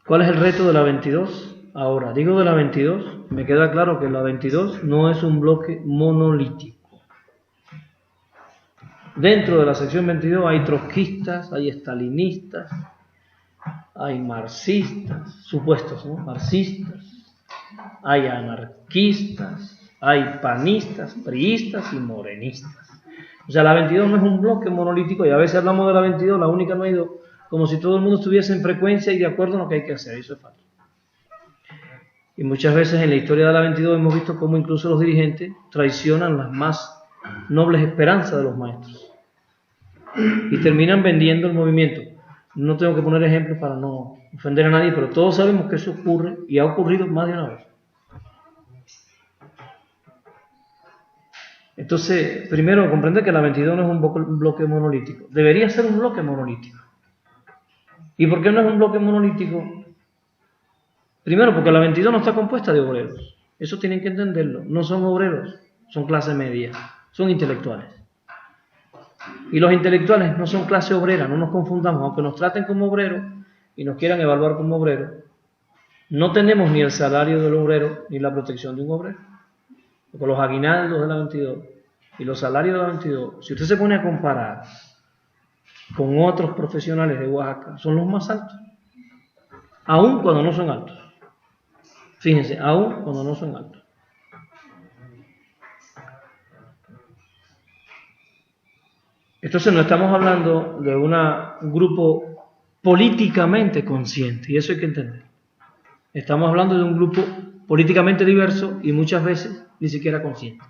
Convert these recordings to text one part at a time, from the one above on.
¿Cuál es el reto de la 22? Ahora, digo de la 22, me queda claro que la 22 no es un bloque monolítico. Dentro de la sección 22 hay trotskistas, hay estalinistas, hay marxistas, supuestos, ¿no? Marxistas, hay anarquistas, hay panistas, priistas y morenistas. O sea, la 22 no es un bloque monolítico y a veces hablamos de la 22, la única no ha ido como si todo el mundo estuviese en frecuencia y de acuerdo en lo que hay que hacer, eso es falso. Y muchas veces en la historia de la 22 hemos visto cómo incluso los dirigentes traicionan las más nobles esperanzas de los maestros y terminan vendiendo el movimiento. No tengo que poner ejemplos para no ofender a nadie, pero todos sabemos que eso ocurre y ha ocurrido más de una vez. Entonces, primero, comprender que la 22 no es un bloque monolítico. Debería ser un bloque monolítico. ¿Y por qué no es un bloque monolítico? Primero, porque la 22 no está compuesta de obreros. Eso tienen que entenderlo. No son obreros, son clase media, son intelectuales. Y los intelectuales no son clase obrera, no nos confundamos, aunque nos traten como obreros y nos quieran evaluar como obreros, no tenemos ni el salario del obrero ni la protección de un obrero. Porque los aguinaldos de la 22 y los salarios de la 22, si usted se pone a comparar con otros profesionales de Oaxaca, son los más altos, aun cuando no son altos. Fíjense, aun cuando no son altos. Entonces no estamos hablando de un grupo políticamente consciente, y eso hay que entender. Estamos hablando de un grupo políticamente diverso y muchas veces ni siquiera consciente.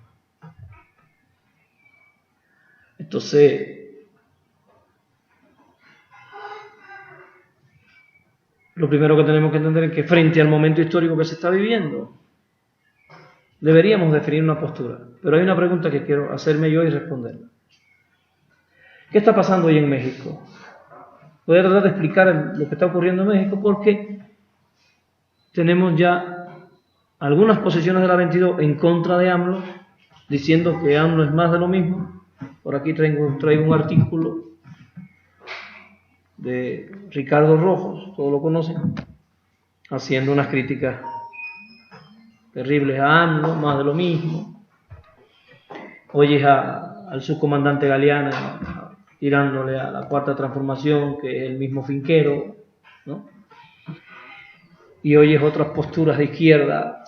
Entonces, lo primero que tenemos que entender es que frente al momento histórico que se está viviendo, deberíamos definir una postura. Pero hay una pregunta que quiero hacerme yo y responderla. ¿Qué está pasando hoy en México? Voy a tratar de explicar lo que está ocurriendo en México porque tenemos ya algunas posiciones de la 22 en contra de AMLO, diciendo que AMLO es más de lo mismo. Por aquí traigo un artículo de Ricardo Rojos, todos lo conocen, haciendo unas críticas terribles a AMLO, más de lo mismo. Oyes al subcomandante Galeana tirándole a la Cuarta Transformación, que es el mismo finquero, ¿no? Y oyes otras posturas de izquierda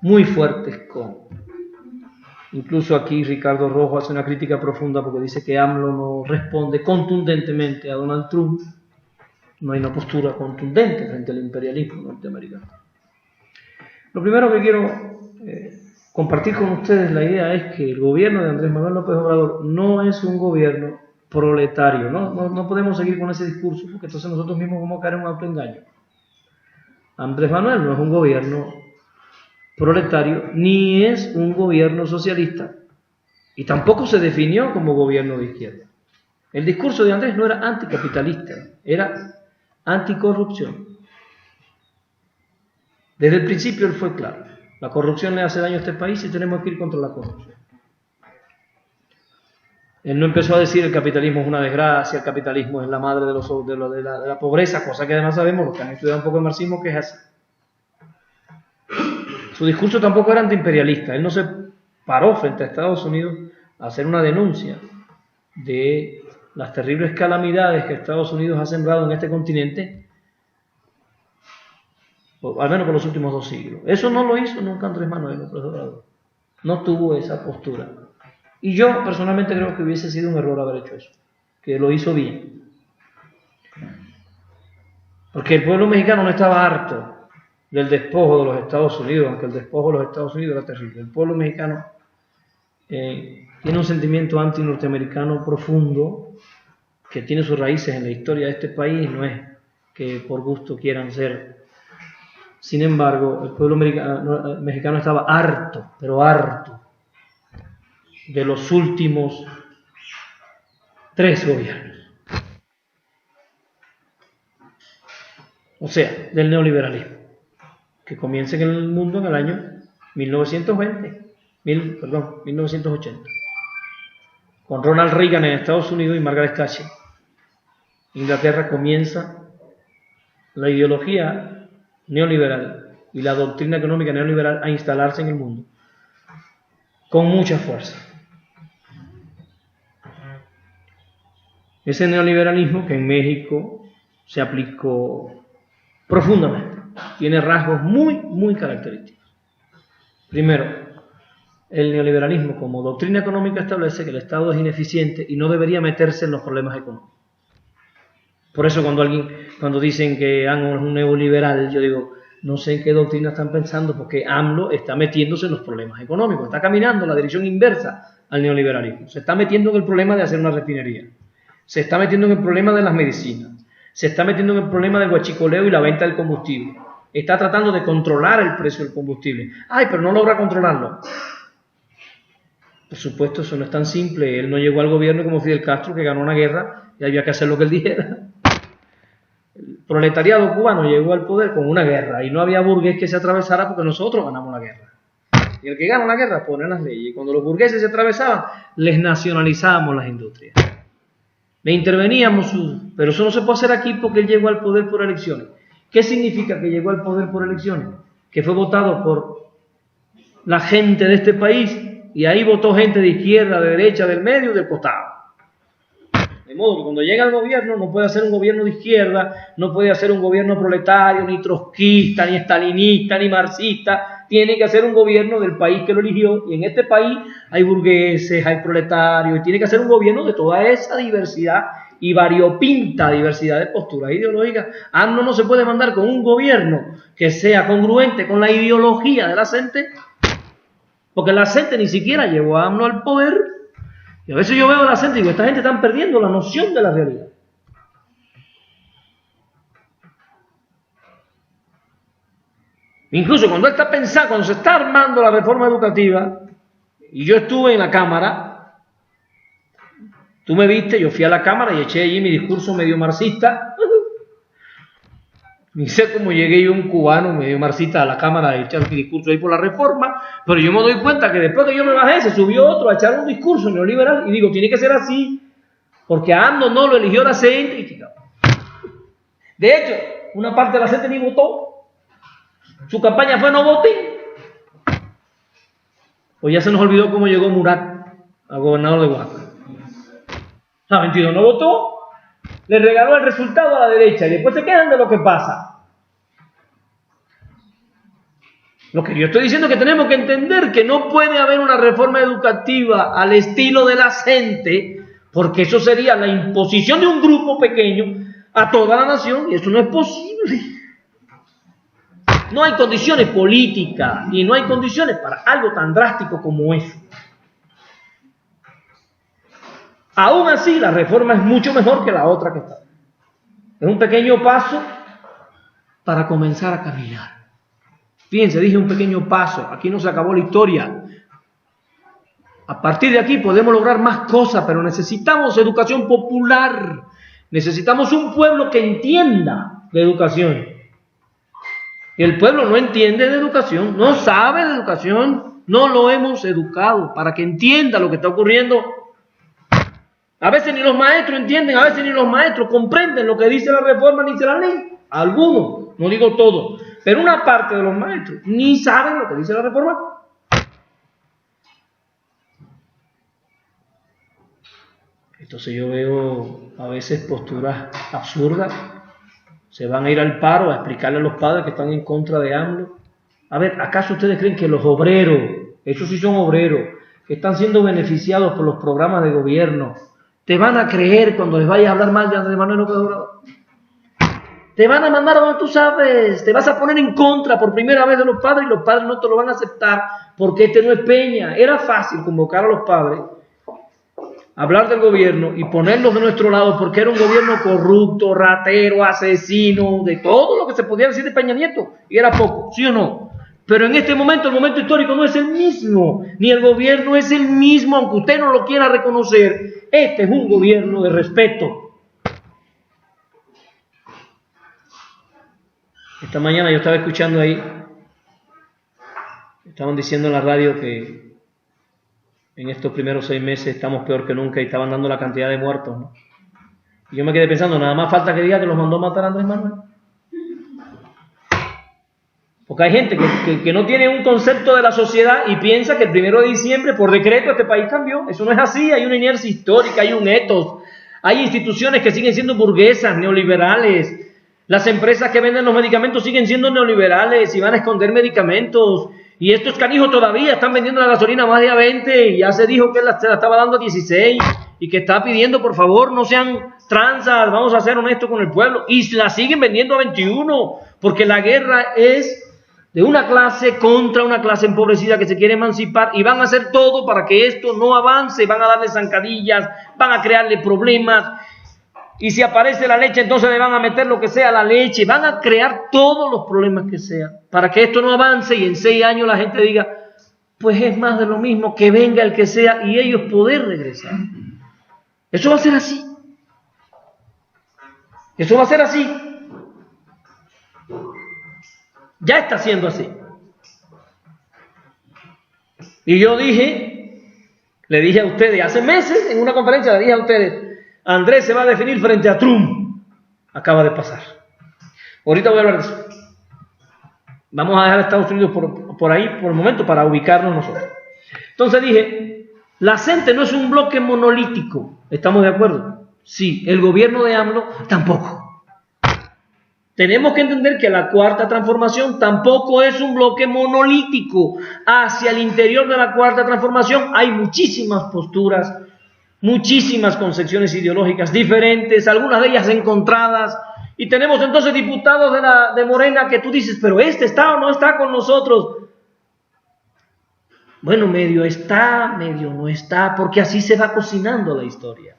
muy fuertes incluso aquí Ricardo Rojo hace una crítica profunda porque dice que AMLO no responde contundentemente a Donald Trump. No hay una postura contundente frente al imperialismo norteamericano. Lo primero que quiero compartir con ustedes la idea es que el gobierno de Andrés Manuel López Obrador no es un gobierno proletario. No podemos seguir con ese discurso porque entonces nosotros mismos vamos a caer en un autoengaño. Andrés Manuel no es un gobierno proletario, ni es un gobierno socialista, y tampoco se definió como gobierno de izquierda. El discurso de Andrés no era anticapitalista, era anticorrupción. Desde el principio él fue claro: la corrupción le hace daño a este país y tenemos que ir contra la corrupción. Él no empezó a decir el capitalismo es una desgracia, el capitalismo es la madre de la pobreza, cosa que además sabemos los que han estudiado un poco de marxismo que es así. Su discurso tampoco era antiimperialista. Él no se paró frente a Estados Unidos a hacer una denuncia de las terribles calamidades que Estados Unidos ha sembrado en este continente, al menos por los últimos 2 siglos. Eso no lo hizo nunca Andrés Manuel López Obrador. No tuvo esa postura. Y yo personalmente creo que hubiese sido un error haber hecho eso, que lo hizo bien. Porque el pueblo mexicano no estaba harto del despojo de los Estados Unidos, aunque el despojo de los Estados Unidos era terrible. El pueblo mexicano tiene un sentimiento anti-norteamericano profundo que tiene sus raíces en la historia de este país, no es que por gusto quieran ser. Sin embargo, el pueblo mexicano estaba harto, pero harto, de los últimos 3 gobiernos. O sea, del neoliberalismo, que comienza en el mundo en el año 1980, con Ronald Reagan en Estados Unidos y Margaret Thatcher. Inglaterra comienza la ideología neoliberal y la doctrina económica neoliberal a instalarse en el mundo con mucha fuerza. Ese neoliberalismo que en México se aplicó profundamente, tiene rasgos muy característicos. Primero, el neoliberalismo como doctrina económica establece que el Estado es ineficiente y no debería meterse en los problemas económicos. Por eso cuando dicen que AMLO es un neoliberal, yo digo, no sé en qué doctrina están pensando, porque AMLO está metiéndose en los problemas económicos, está caminando en la dirección inversa al neoliberalismo, se está metiendo en el problema de hacer una refinería, se está metiendo en el problema de las medicinas, se está metiendo en el problema del huachicoleo y la venta del combustible, está tratando de controlar el precio del combustible. ¡Ay, pero no logra controlarlo! Por supuesto, eso no es tan simple. Él no llegó al gobierno como Fidel Castro, que ganó una guerra y había que hacer lo que él dijera. El proletariado cubano llegó al poder con una guerra y no había burgués que se atravesara porque nosotros ganamos la guerra. Y el que gana la guerra pone las leyes. Y cuando los burgueses se atravesaban, les nacionalizábamos las industrias. Le interveníamos, pero eso no se puede hacer aquí porque él llegó al poder por elecciones. ¿Qué significa que llegó al poder por elecciones? Que fue votado por la gente de este país y ahí votó gente de izquierda, de derecha, del medio y del costado. De modo que cuando llega al gobierno no puede hacer un gobierno de izquierda, no puede hacer un gobierno proletario, ni trotskista, ni estalinista, ni marxista. Tiene que hacer un gobierno del país que lo eligió, y en este país hay burgueses, hay proletarios, y tiene que hacer un gobierno de toda esa diversidad y variopinta diversidad de posturas ideológicas. AMLO no se puede mandar con un gobierno que sea congruente con la ideología de la gente, porque la gente ni siquiera llevó a AMLO al poder. Y a veces yo veo a la gente y digo, esta gente está perdiendo la noción de la realidad. Incluso cuando él está pensando, cuando se está armando la reforma educativa, y yo estuve en la Cámara, tú me viste, yo fui a la Cámara y eché allí mi discurso medio marxista. Ni sé cómo llegué yo, un cubano medio marxista, a la Cámara a echar mi discurso ahí por la reforma, pero yo me doy cuenta que después que yo me bajé, se subió otro a echar un discurso neoliberal, y digo, tiene que ser así, porque a AMLO no lo eligió la gente. De hecho, una parte de la gente ni votó. Su campaña fue no voten. Pues ya se nos olvidó cómo llegó Murat a gobernador de Oaxaca. La 22 no votó, le regaló el resultado a la derecha y después se quejan de lo que pasa. Lo que yo estoy diciendo es que tenemos que entender que no puede haber una reforma educativa al estilo de la gente, porque eso sería la imposición de un grupo pequeño a toda la nación, y eso no es posible. No hay condiciones políticas y no hay condiciones para algo tan drástico como eso. Aún así, la reforma es mucho mejor que la otra que está. Es un pequeño paso para comenzar a caminar. Fíjense, dije un pequeño paso. Aquí no se acabó la historia. A partir de aquí podemos lograr más cosas, pero necesitamos educación popular. Necesitamos un pueblo que entienda de educación. Y el pueblo no entiende de educación, no sabe de educación, no lo hemos educado para que entienda lo que está ocurriendo. A veces ni los maestros entienden, a veces ni los maestros comprenden lo que dice la reforma ni dice la ley. Algunos, no digo todos, pero una parte de los maestros ni saben lo que dice la reforma. Entonces yo veo a veces posturas absurdas. Se van a ir al paro a explicarle a los padres que están en contra de AMLO. A ver, ¿acaso ustedes creen que los obreros, esos sí son obreros, que están siendo beneficiados por los programas de gobierno, te van a creer cuando les vayas a hablar mal de Andrés Manuel López Obrador? Te van a mandar a donde tú sabes, te vas a poner en contra por primera vez de los padres y los padres no te lo van a aceptar porque este no es Peña. Era fácil convocar a los padres, hablar del gobierno y ponerlos de nuestro lado porque era un gobierno corrupto, ratero, asesino, de todo lo que se podía decir de Peña Nieto, y era poco, ¿sí o no? Pero en este momento, el momento histórico no es el mismo, ni el gobierno es el mismo, aunque usted no lo quiera reconocer. Este es un gobierno de respeto. Esta mañana yo estaba escuchando ahí, estaban diciendo en la radio que en estos primeros 6 meses estamos peor que nunca y estaban dando la cantidad de muertos, ¿no? Y yo me quedé pensando, nada más falta que diga que los mandó a matar a Andrés Manuel. Porque hay gente que no tiene un concepto de la sociedad y piensa que el 1 de diciembre, por decreto, este país cambió. Eso no es así. Hay una inercia histórica, hay un ethos, hay instituciones que siguen siendo burguesas, neoliberales. Las empresas que venden los medicamentos siguen siendo neoliberales y van a esconder medicamentos. Y estos canijos todavía están vendiendo la gasolina más de a 20 y ya se dijo que se la estaba dando a 16 y que está pidiendo, por favor, no sean tranzas, vamos a ser honestos con el pueblo. Y la siguen vendiendo a 21 porque la guerra es de una clase contra una clase empobrecida que se quiere emancipar y van a hacer todo para que esto no avance, van a darle zancadillas, van a crearle problemas. Y si aparece la leche, entonces le van a meter lo que sea a la leche. Van a crear todos los problemas que sean para que esto no avance y en 6 años la gente diga, pues es más de lo mismo, que venga el que sea y ellos poder regresar. Eso va a ser así. Eso va a ser así. Ya está siendo así. Y yo le dije a ustedes, hace meses en una conferencia le dije a ustedes, Andrés se va a definir frente a Trump. Acaba de pasar. Ahorita voy a hablar de eso. Vamos a dejar a Estados Unidos por ahí por el momento para ubicarnos nosotros. Entonces dije, la CENTE no es un bloque monolítico. ¿Estamos de acuerdo? Sí. El gobierno de AMLO tampoco. Tenemos que entender que la Cuarta Transformación tampoco es un bloque monolítico. Hacia el interior de la Cuarta Transformación hay muchísimas posturas, muchísimas concepciones ideológicas diferentes, algunas de ellas encontradas, y tenemos entonces diputados de Morena que tú dices, pero este está o no está con nosotros. Bueno, medio está, medio no está, porque así se va cocinando la historia.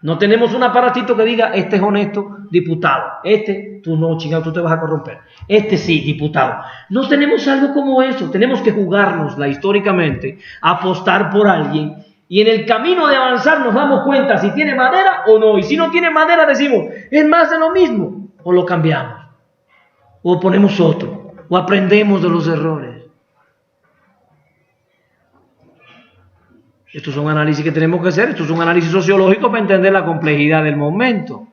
No tenemos un aparatito que diga, este es honesto, diputado, este, tú no, chingado, tú te vas a corromper, este sí, diputado. No tenemos algo como eso, tenemos que jugárnosla históricamente, apostar por alguien, y en el camino de avanzar nos damos cuenta si tiene madera o no, y si no tiene madera decimos, es más de lo mismo, o lo cambiamos, o ponemos otro, o aprendemos de los errores. Estos son análisis que tenemos que hacer, estos son análisis sociológicos para entender la complejidad del momento.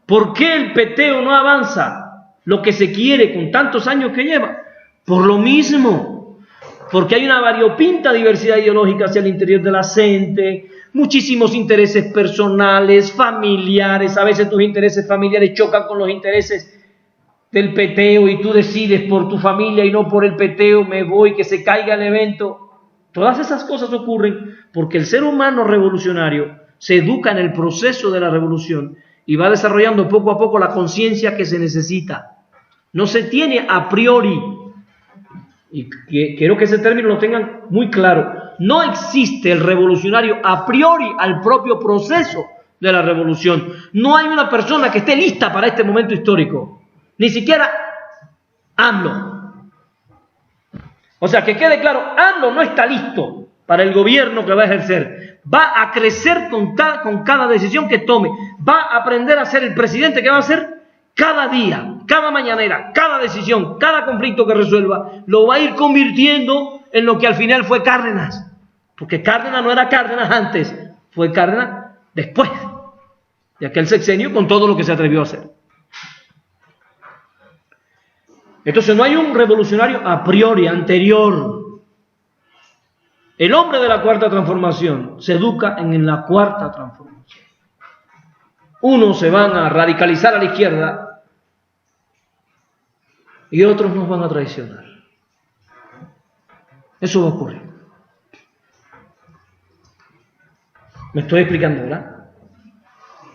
¿Por qué el peteo no avanza lo que se quiere con tantos años que lleva? Por lo mismo, porque hay una variopinta diversidad ideológica hacia el interior de la CENTE, muchísimos intereses personales, familiares, a veces tus intereses familiares chocan con los intereses del peteo y tú decides por tu familia y no por el peteo, me voy, que se caiga el evento. Todas esas cosas ocurren porque el ser humano revolucionario se educa en el proceso de la revolución y va desarrollando poco a poco la conciencia que se necesita. No se tiene a priori, y quiero que ese término lo tengan muy claro, no existe el revolucionario a priori al propio proceso de la revolución. No hay una persona que esté lista para este momento histórico, ni siquiera AMLO. O sea, que quede claro, AMLO no está listo para el gobierno que va a ejercer. Va a crecer con cada decisión que tome. Va a aprender a ser el presidente que va a ser cada día, cada mañanera, cada decisión, cada conflicto que resuelva. Lo va a ir convirtiendo en lo que al final fue Cárdenas. Porque Cárdenas no era Cárdenas antes, fue Cárdenas después de aquel sexenio con todo lo que se atrevió a hacer. Entonces no hay un revolucionario a priori, anterior. El hombre de la Cuarta Transformación se educa en la Cuarta Transformación. Unos se van a radicalizar a la izquierda y otros nos van a traicionar. Eso va a ocurrir. Me estoy explicando, ¿verdad?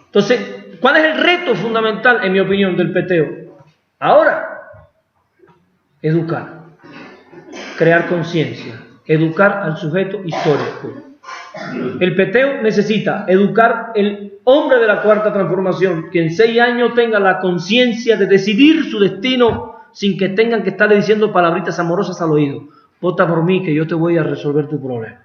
Entonces, ¿cuál es el reto fundamental, en mi opinión, del peteo? Ahora, educar, crear conciencia, educar al sujeto histórico. El peteo necesita educar el hombre de la Cuarta Transformación, que en 6 años tenga la conciencia de decidir su destino sin que tengan que estarle diciendo palabritas amorosas al oído. Vota por mí que yo te voy a resolver tu problema.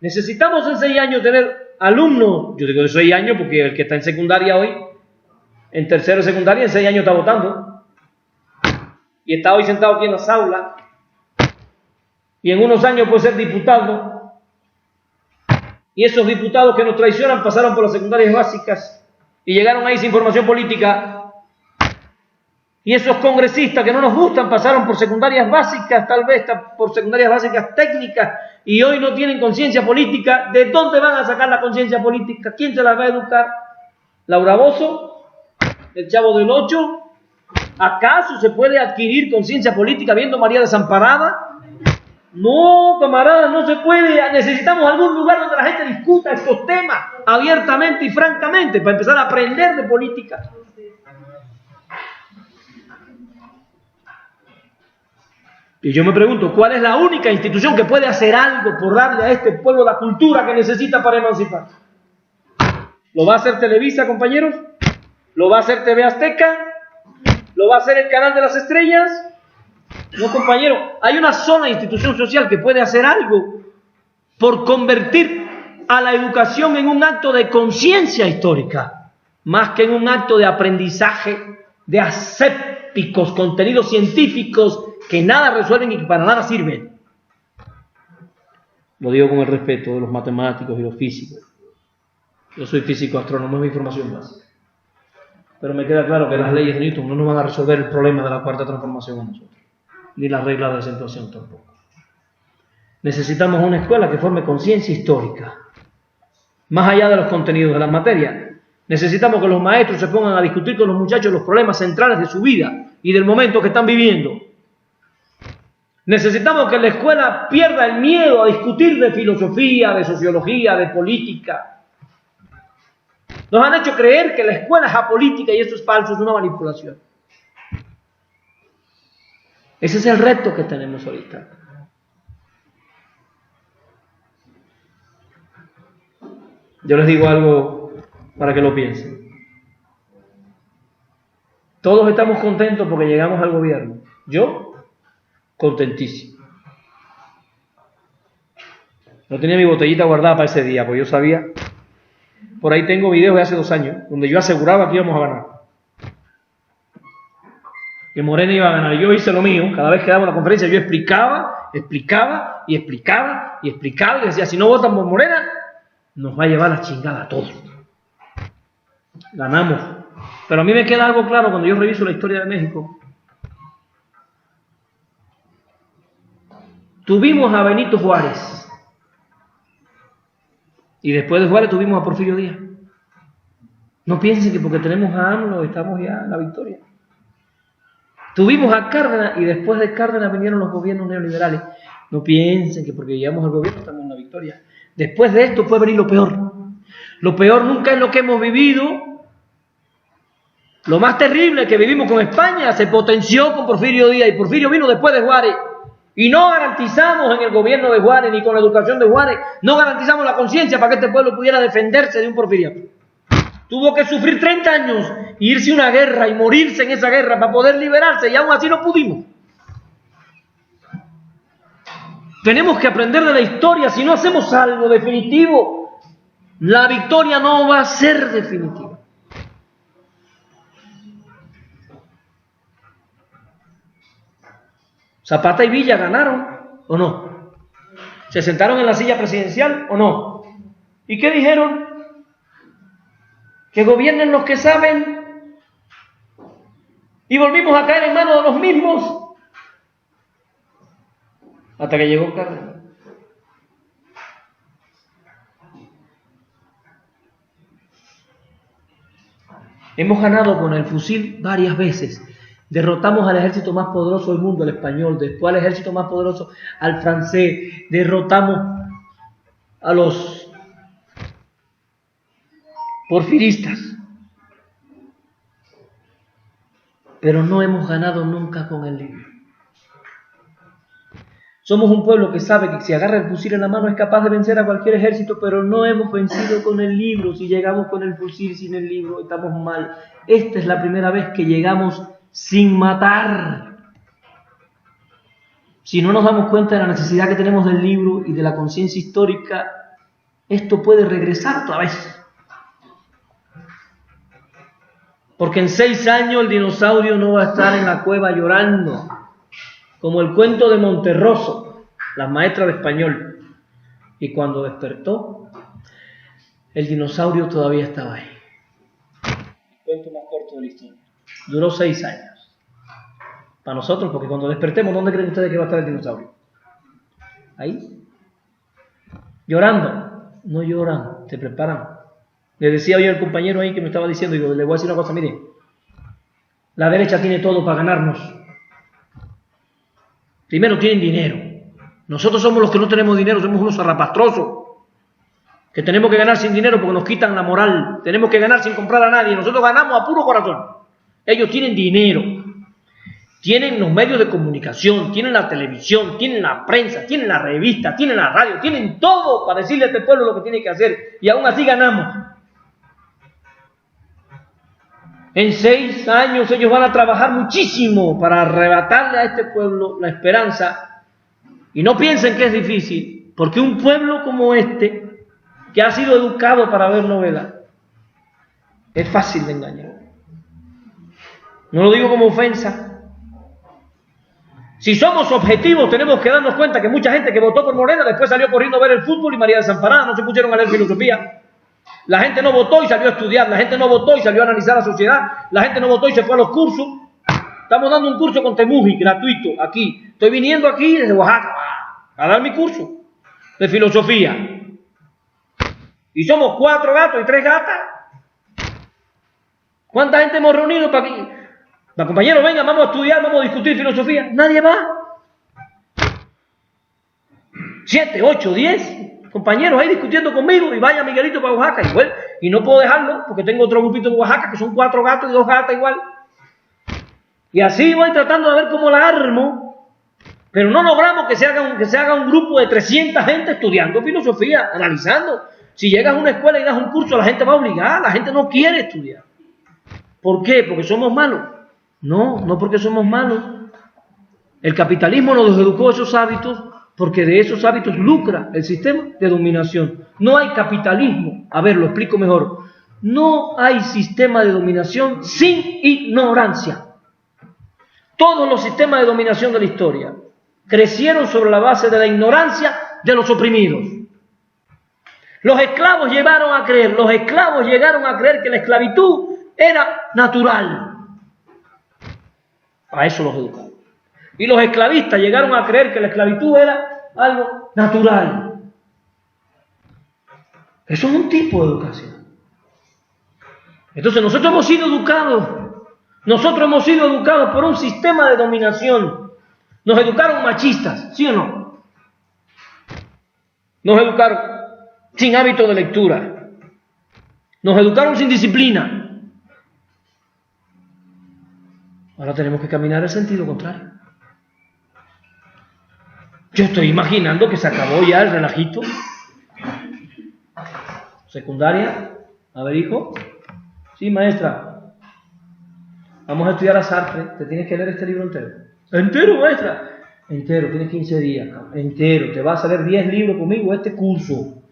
Necesitamos en 6 años tener alumnos, yo digo de 6 años porque el que está en secundaria hoy, en tercero de secundaria, en 6 años está votando. Y está hoy sentado aquí en las aulas, y en unos años puede ser diputado, y esos diputados que nos traicionan pasaron por las secundarias básicas, y llegaron ahí sin formación política, Y esos congresistas que no nos gustan pasaron por secundarias básicas, tal vez por secundarias básicas técnicas, y hoy no tienen conciencia política. ¿De dónde van a sacar la conciencia política? ¿Quién se la va a educar? ¿Laura Bozzo? ¿El Chavo del Ocho? ¿Acaso se puede adquirir conciencia política viendo María Desamparada? No, camarada, no se puede. Necesitamos algún lugar donde la gente discuta estos temas abiertamente y francamente para empezar a aprender de política. Y yo me pregunto, ¿cuál es la única institución que puede hacer algo por darle a este pueblo la cultura que necesita para emancipar? ¿Lo va a hacer Televisa, compañeros? ¿Lo va a hacer TV Azteca? ¿Lo va a hacer el Canal de las Estrellas? No, compañero, hay una sola institución social que puede hacer algo por convertir a la educación en un acto de conciencia histórica, más que en un acto de aprendizaje de asépticos contenidos científicos que nada resuelven y que para nada sirven. Lo digo con el respeto de los matemáticos y los físicos. Yo soy físico astrónomo, es mi formación básica. Pero me queda claro que las leyes de Newton no nos van a resolver el problema de la cuarta transformación a nosotros, ni las reglas de acentuación tampoco. Necesitamos una escuela que forme conciencia histórica, más allá de los contenidos de las materias. Necesitamos que los maestros se pongan a discutir con los muchachos los problemas centrales de su vida y del momento que están viviendo. Necesitamos que la escuela pierda el miedo a discutir de filosofía, de sociología, de política. Nos han hecho creer que la escuela es apolítica y eso es falso, es una manipulación. Ese es el reto que tenemos ahorita. Yo les digo algo para que lo piensen. Todos estamos contentos porque llegamos al gobierno. Yo, contentísimo. No tenía mi botellita guardada para ese día, porque yo sabía. Por ahí tengo videos de hace 2 años, donde yo aseguraba que íbamos a ganar. Que Morena iba a ganar. Yo hice lo mío. Cada vez que daba una conferencia, yo explicaba, y decía, si no votan por Morena, nos va a llevar la chingada a todos. Ganamos. Pero a mí me queda algo claro cuando yo reviso la historia de México. Tuvimos a Benito Juárez. Y después de Juárez tuvimos a Porfirio Díaz. No piensen que porque tenemos a AMLO estamos ya en la victoria. Tuvimos a Cárdenas y después de Cárdenas vinieron los gobiernos neoliberales. No piensen que porque llegamos al gobierno estamos en la victoria. Después de esto puede venir lo peor. Lo peor nunca es lo que hemos vivido. Lo más terrible que vivimos con España se potenció con Porfirio Díaz y Porfirio vino después de Juárez. Y no garantizamos en el gobierno de Juárez ni con la educación de Juárez, no garantizamos la conciencia para que este pueblo pudiera defenderse de un porfiriato. Tuvo que sufrir 30 años, irse a una guerra y morirse en esa guerra para poder liberarse y aún así no pudimos. Tenemos que aprender de la historia. Si no hacemos algo definitivo, la victoria no va a ser definitiva. Zapata y Villa ganaron, ¿o no? ¿Se sentaron en la silla presidencial o no? ¿Y qué dijeron? Que gobiernen los que saben. Y volvimos a caer en manos de los mismos. Hasta que llegó Cárdenas. Hemos ganado con el fusil varias veces. Derrotamos al ejército más poderoso del mundo, el español, después al ejército más poderoso, al francés, derrotamos a los porfiristas, pero no hemos ganado nunca con el libro. Somos un pueblo que sabe que si agarra el fusil en la mano es capaz de vencer a cualquier ejército, pero no hemos vencido con el libro. Si llegamos con el fusil sin el libro, estamos mal. Esta es la primera vez que llegamos sin matar. Si no nos damos cuenta de la necesidad que tenemos del libro y de la conciencia histórica, esto puede regresar otra vez. Porque en 6 años el dinosaurio no va a estar en la cueva llorando, como el cuento de Monterroso, la maestra de español. Y cuando despertó, el dinosaurio todavía estaba ahí. Cuento más corto de la historia. Duró 6 años. Para nosotros, porque cuando despertemos, ¿dónde creen ustedes que va a estar el dinosaurio? Ahí. Llorando. No lloran, se preparan. Le decía hoy al compañero ahí que me estaba diciendo, digo, le voy a decir una cosa, mire, la derecha tiene todo para ganarnos. Primero tienen dinero. Nosotros somos los que no tenemos dinero, somos unos zarrapastrosos, que tenemos que ganar sin dinero porque nos quitan la moral. Tenemos que ganar sin comprar a nadie. Nosotros ganamos a puro corazón. Ellos tienen dinero. Tienen los medios de comunicación, tienen la televisión, tienen la prensa, tienen la revista, tienen la radio, tienen todo para decirle a este pueblo lo que tiene que hacer. Y aún así ganamos. En 6 años ellos van a trabajar muchísimo para arrebatarle a este pueblo la esperanza. Y no piensen que es difícil, porque un pueblo como este, que ha sido educado para ver novelas, es fácil de engañar. No lo digo como ofensa. Si somos objetivos, tenemos que darnos cuenta que mucha gente que votó por Morena después salió corriendo a ver el fútbol y María Desamparada, no se pusieron a leer filosofía. La gente no votó y salió a estudiar, la gente no votó y salió a analizar la sociedad, la gente no votó y se fue a los cursos. Estamos dando un curso con Temuji, gratuito, aquí. Estoy viniendo aquí desde Oaxaca a dar mi curso de filosofía. Y somos 4 gatos y 3 gatas. ¿Cuánta gente hemos reunido para aquí? La compañero, venga, vamos a estudiar, vamos a discutir filosofía. Nadie va. 7, 8, 10 compañeros ahí discutiendo conmigo y vaya Miguelito para Oaxaca. Y no puedo dejarlo porque tengo otro grupito de Oaxaca que son 4 gatos y 2 gatas igual. Y así voy tratando de ver cómo la armo. Pero no logramos que se haga un grupo de 300 gente estudiando filosofía, analizando. Si llegas a una escuela y das un curso, la gente va obligada, la gente no quiere estudiar. ¿Por qué? ¿Porque somos malos? No, no porque somos malos. El capitalismo nos educó esos hábitos porque de esos hábitos lucra el sistema de dominación. No hay capitalismo. A ver, lo explico mejor. No hay sistema de dominación sin ignorancia. Todos los sistemas de dominación de la historia crecieron sobre la base de la ignorancia de los oprimidos. Los esclavos llegaron a creer que la esclavitud era natural. A eso los educaron. Y los esclavistas llegaron a creer que la esclavitud era algo natural. Eso es un tipo de educación. Entonces nosotros hemos sido educados por un sistema de dominación. Nos educaron machistas, ¿sí o no? Nos educaron sin hábito de lectura. Nos educaron sin disciplina. Ahora tenemos que caminar en sentido contrario. Yo estoy imaginando que se acabó ya el relajito. Secundaria. A ver, hijo. Sí, maestra. Vamos a estudiar a Sartre. Te tienes que leer este libro entero. ¿Entero, maestra? Entero, tienes 15 días. Entero. Te vas a leer 10 libros conmigo este curso.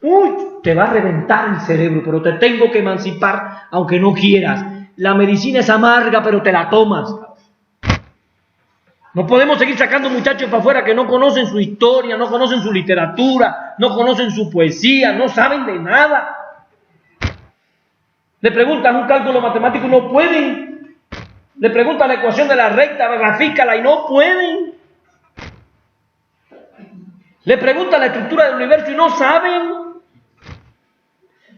Uy, te va a reventar el cerebro, pero te tengo que emancipar aunque no quieras. La medicina es amarga, pero te la tomas. No podemos seguir sacando muchachos para afuera que no conocen su historia, no conocen su literatura, no conocen su poesía, no saben de nada. Le preguntan un cálculo matemático y no pueden. Le preguntan la ecuación de la recta, grafícala y no pueden. Le preguntan la estructura del universo y no saben.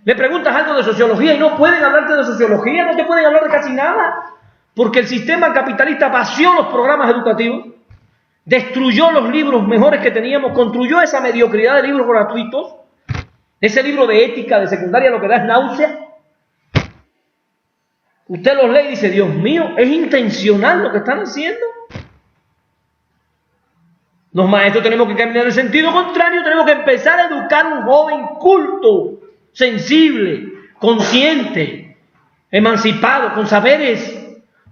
Le preguntas algo de sociología y no pueden hablarte de sociología, no te pueden hablar de casi nada. Porque el sistema capitalista vació los programas educativos, destruyó los libros mejores que teníamos, construyó esa mediocridad de libros gratuitos, ese libro de ética de secundaria lo que da es náusea. Usted los lee y dice, Dios mío, es intencional lo que están haciendo. Los maestros tenemos que caminar en el sentido contrario, tenemos que empezar a educar a un joven culto, sensible, consciente, emancipado, con saberes.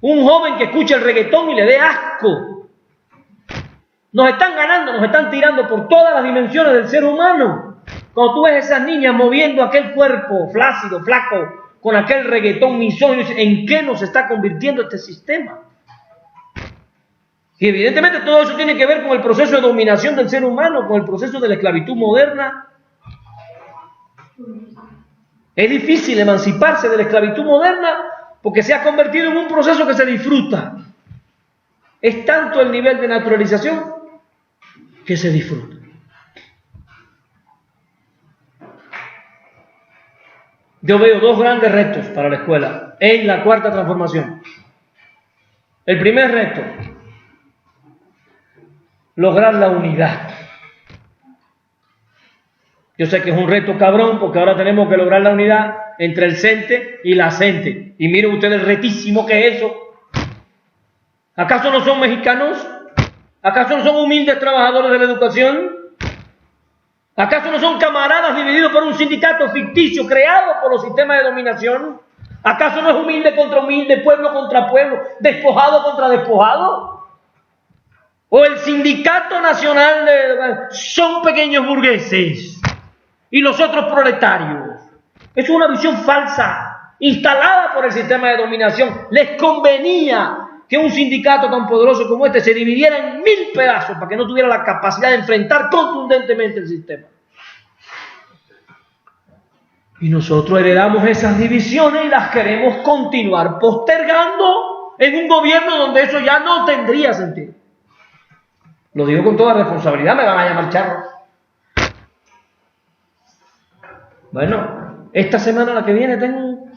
Un joven que escuche el reggaetón y le dé asco. Nos están ganando, nos están tirando por todas las dimensiones del ser humano. Cuando tú ves esas niñas moviendo aquel cuerpo flácido, flaco, con aquel reggaetón misógino, ¿en qué nos está convirtiendo este sistema? Y evidentemente todo eso tiene que ver con el proceso de dominación del ser humano, con el proceso de la esclavitud moderna. Es difícil emanciparse de la esclavitud moderna porque se ha convertido en un proceso que se disfruta. Es tanto el nivel de naturalización que se disfruta. Yo veo dos grandes retos para la escuela en la cuarta transformación. El primer reto, lograr la unidad. Yo sé que es un reto cabrón porque ahora tenemos que lograr la unidad entre el CENTE y la CENTE. Y miren ustedes el retísimo que es eso. ¿Acaso no son mexicanos? ¿Acaso no son humildes trabajadores de la educación? ¿Acaso no son camaradas divididos por un sindicato ficticio creado por los sistemas de dominación? ¿Acaso no es humilde contra humilde, pueblo contra pueblo, despojado contra despojado? ¿O el sindicato nacional son pequeños burgueses y los otros proletarios? Es una visión falsa, instalada por el sistema de dominación. Les convenía que un sindicato tan poderoso como este se dividiera en 1000 pedazos para que no tuviera la capacidad de enfrentar contundentemente el sistema. Y nosotros heredamos esas divisiones y las queremos continuar postergando en un gobierno donde eso ya no tendría sentido. Lo digo con toda responsabilidad, me van a llamar charro. Bueno, esta semana, la que viene, tengo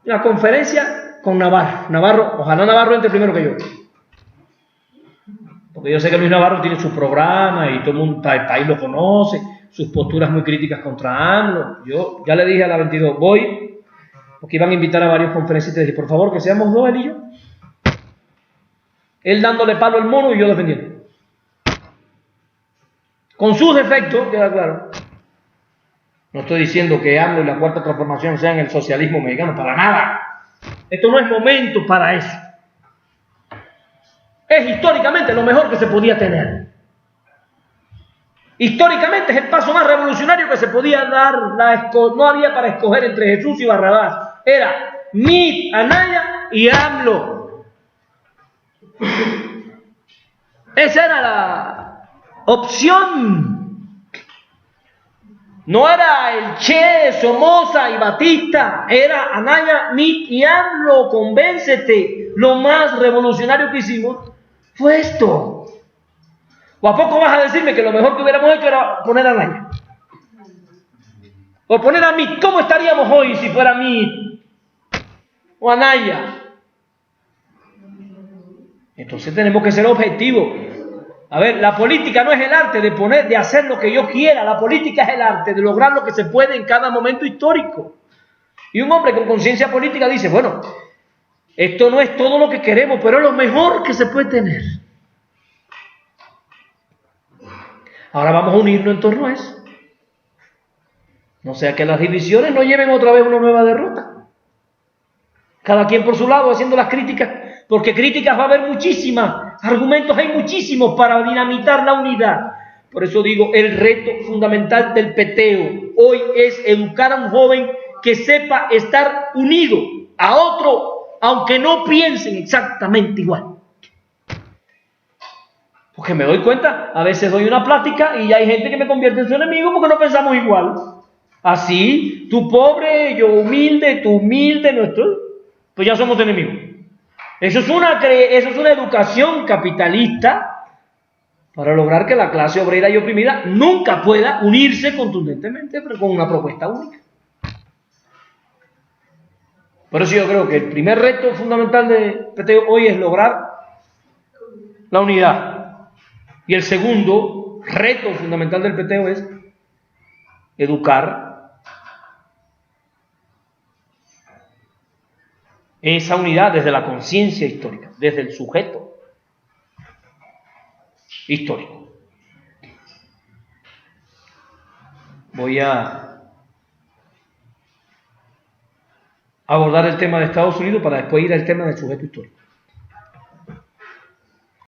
una conferencia con Navarro, ojalá Navarro entre primero que yo. Porque yo sé que Luis Navarro tiene su programa y todo el mundo, el país lo conoce, sus posturas muy críticas contra AMLO. Yo ya le dije a la 22, voy, porque iban a invitar a varios conferencistas y dije, por favor, que seamos dos, él y yo. Él dándole palo al mono y yo defendiendo. Con sus defectos, queda claro. No estoy diciendo que AMLO y la cuarta transformación sean el socialismo mexicano, para nada. Esto no es momento para eso. Es históricamente lo mejor que se podía tener. Históricamente es el paso más revolucionario que se podía dar. No había para escoger entre Jesús y Barrabás. Era Mit, Anaya y AMLO. Esa era la opción. No era el Che, Somoza y Batista, era Anaya, Mit y AMLO, convéncete. Lo más revolucionario que hicimos fue esto. ¿O a poco vas a decirme que lo mejor que hubiéramos hecho era poner a Anaya? O poner a Mit. ¿Cómo estaríamos hoy si fuera Mit o Anaya? Entonces tenemos que ser objetivos. A ver, la política no es el arte de hacer lo que yo quiera. La política es el arte de lograr lo que se puede en cada momento histórico. Y un hombre con conciencia política dice, bueno, esto no es todo lo que queremos, pero es lo mejor que se puede tener. Ahora vamos a unirnos en torno a eso. No sea que las divisiones no lleven otra vez una nueva derrota. Cada quien por su lado haciendo las críticas, porque críticas va a haber muchísimas, argumentos hay muchísimos para dinamitar la unidad. Por eso digo, el reto fundamental del peteo hoy es educar a un joven que sepa estar unido a otro, aunque no piensen exactamente igual. Porque me doy cuenta, a veces doy una plática y hay gente que me convierte en su enemigo porque no pensamos igual. Así, tú pobre, yo humilde, tú humilde, pues ya somos enemigos. Eso es una educación capitalista para lograr que la clase obrera y oprimida nunca pueda unirse contundentemente con una propuesta única. Por eso yo creo que el primer reto fundamental de PTO hoy es lograr la unidad. Y el segundo reto fundamental del PTO es educar esa unidad desde la conciencia histórica, desde el sujeto histórico. Voy a abordar el tema de Estados Unidos para después ir al tema del sujeto histórico.